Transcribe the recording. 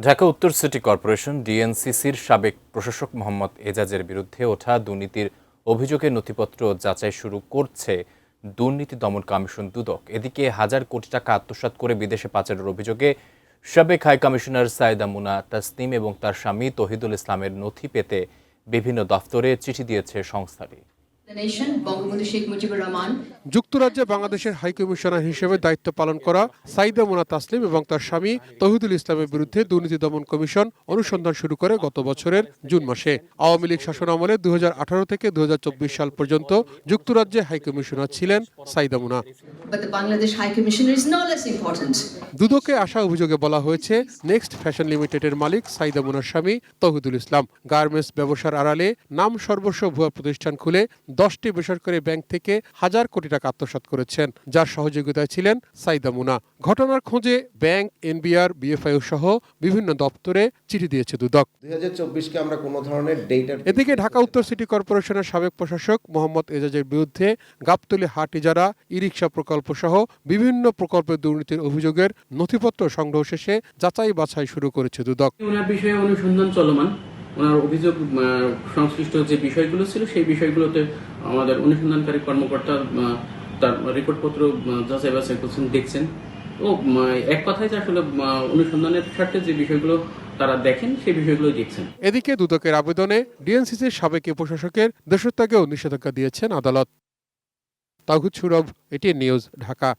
ঢাকা উত্তর city corporation ডিএনসিসির সাবেক প্রশাসক মোহাম্মদ এজাজের বিরুদ্ধে ওঠা দুর্নীতির অভিযোগের নথিপত্র যাচাই শুরু করছে দুর্নীতি দমন কমিশন দুদক। এদিকে হাজার কোটি টাকা আত্মসাৎ করে বিদেশে পাচারের অভিযোগে সাবেক হাই কমিশনার সায়েদা মুনা তাসনিম এবং তার স্বামী তহিদুল ইসলামের নথি পেতে বিভিন্ন দফতরে চিঠি দিয়েছে সংস্থাটি। যুক্তরাজ্যে বাংলাদেশের হাইকমিশনার হিসেবে দায়িত্ব পালন করা সাইদা মুনা তাসলিম এবং তার স্বামী তহিদুল ইসলামের বিরুদ্ধে দুর্নীতি দমন কমিশন অনুসন্ধান শুরু করে গত বছরের জুন মাসে। আওয়ামী লীগ শাসনামলে 2018 থেকে 2024 সাল পর্যন্ত যুক্তরাজ্যে হাইকমিশনার ছিলেন সাইদা মুনা। দুদকে আসা অভিযোগে বলা হয়েছে, নেক্সট ফ্যাশন লিমিটেডের মালিক সাইদা মুনার স্বামী তহিদুল ইসলাম গার্মেন্টস ব্যবসার আড়ালে নাম সর্বস্ব ভুয়া প্রতিষ্ঠান খুলে 10টি বেসরকারি ব্যাংক থেকে হাজার কোটি টাকা আত্মসাৎ করেছেন, যার সহযোগিতায় ছিলেন সাইদা মুনা। ঘটনার খোঁজে ব্যাংক, এনবিআর, বিএফআইও সহ বিভিন্ন দপ্তরে চিঠি দিয়েছে দুদক। 2024-কে আমরা কোনো ধরনের ডেটা। এদিকে ঢাকা উত্তর সিটি কর্পোরেশনের সাবেক প্রশাসক মোহাম্মদ এজাজের বিরুদ্ধে গাবতলী হাট ইজারা, ই-রিকশা প্রকল্প সহ বিভিন্ন প্রকল্পের দুর্নীতির অভিযোগের নথিপত্র সংগ্রহ শেষে যাচাই বাছাই শুরু করেছে দুদক। ওনার বিষয়ে অনুসন্ধান চলমান। ওনার অভিযোগ সংশ্লিষ্ট যে বিষয়গুলো ছিল সেই বিষয়গুলোতে আমাদের অনুসন্ধানকারী কর্মকর্তা তার রিপোর্টপত্র যাচাই বাছাই করছেন, দেখছেন। ও এক কথায় যে আসলে অনুসন্ধানের স্বার্থে যে বিষয়গুলো তারা দেখেন সেই বিষয়গুলো দেখছেন। এদিকে দুদকের আবেদনে ডিএনসিসির সাবেক প্রশাসকের দেশত্যাগেও নিষেধাজ্ঞা দিয়েছেন আদালত। তাওহিদ সুরভ, এটিএন নিউজ, ঢাকা।